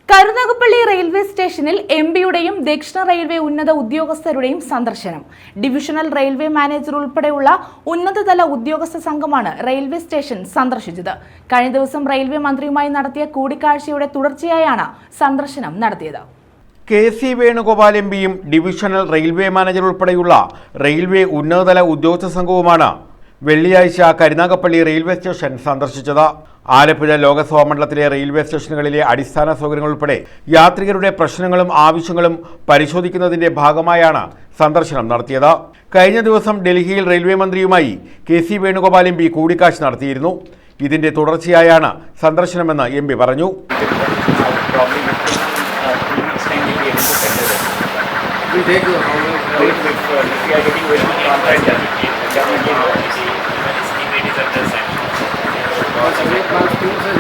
Karunagappally railway സ്റ്റേഷനിൽ എംപിയുടെയും ദക്ഷിണ railway ഉന്നത ഉദ്യോഗസ്ഥരുടെയും സന്ദർശനം. ഡിവിഷണൽ റെയിൽവേ മാനേജർ ഉൾപ്പെടെയുള്ള ഉന്നതതല ഉദ്യോഗസ്ഥ സംഘമാണ് റെയിൽവേ സ്റ്റേഷൻ സന്ദർശിച്ചത്. കഴിഞ്ഞ ദിവസം റെയിൽവേ മന്ത്രിയുമായി നടത്തിയ കൂടിക്കാഴ്ചയുടെ തുടർച്ചയായാണ് സന്ദർശനം നടത്തിയത്. കെ.സി. വേണുഗോപാൽ എംപിയും ഡിവിഷണൽ റെയിൽവേ മാനേജർ ഉൾപ്പെടെയുള്ള റെയിൽവേ ഉന്നതതല ഉദ്യോഗസ്ഥ സംഘവുമാണ് വെള്ളിയാഴ്ച കരുനാഗപ്പള്ളി റെയിൽവേ സ്റ്റേഷൻ സന്ദർശിച്ചത്. ആലപ്പുഴ ലോക്സഭാ മണ്ഡലത്തിലെ റെയിൽവേ സ്റ്റേഷനുകളിലെ അടിസ്ഥാന സൗകര്യങ്ങൾ ഉൾപ്പെടെ യാത്രികരുടെ പ്രശ്നങ്ങളും ആവശ്യങ്ങളും പരിശോധിക്കുന്നതിന്റെ ഭാഗമായാണ് സന്ദർശനം നടത്തിയത്. കഴിഞ്ഞ ദിവസം ഡൽഹിയിൽ റെയിൽവേ മന്ത്രിയുമായി കെ.സി. വേണുഗോപാൽ എംപി കൂടിക്കാഴ്ച നടത്തിയിരുന്നു. ഇതിന്റെ തുടർച്ചയായാണ് സന്ദർശനമെന്ന് എംപി പറഞ്ഞു.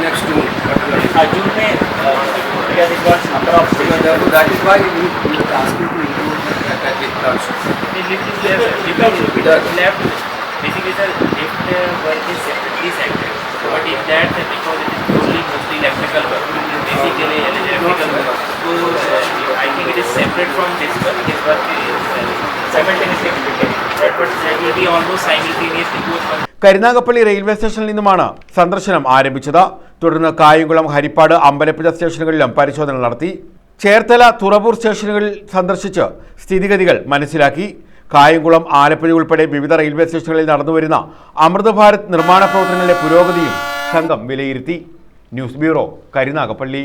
Next June में that is why we are asking to include that package also. Left basically sir, if the work is separately sectored, but in that because it is mostly electrical work, basically electrical work, so I think it is separate from this work. This work is simultaneously executed, but that will be almost simultaneously both work. Karunagappally railway സ്റ്റേഷനിൽ നിന്നുമാണ് സന്ദർശനം ആരംഭിച്ചത്. തുടർന്ന് കായംകുളം, ഹരിപ്പാട്, അമ്പലപ്പുഴ സ്റ്റേഷനുകളിലും പരിശോധന നടത്തി. ചേർത്തല, തുറവൂർ സ്റ്റേഷനുകളിൽ സന്ദർശിച്ച് സ്ഥിതിഗതികൾ മനസ്സിലാക്കി. കായംകുളം, ആലപ്പുഴ ഉൾപ്പെടെ വിവിധ റെയിൽവേ സ്റ്റേഷനുകളിൽ നടന്നുവരുന്ന അമൃത് ഭാരത് നിർമ്മാണ പ്രവർത്തനങ്ങളുടെ പുരോഗതിയും സംഘം വിലയിരുത്തി. News bureau, Karunagappally.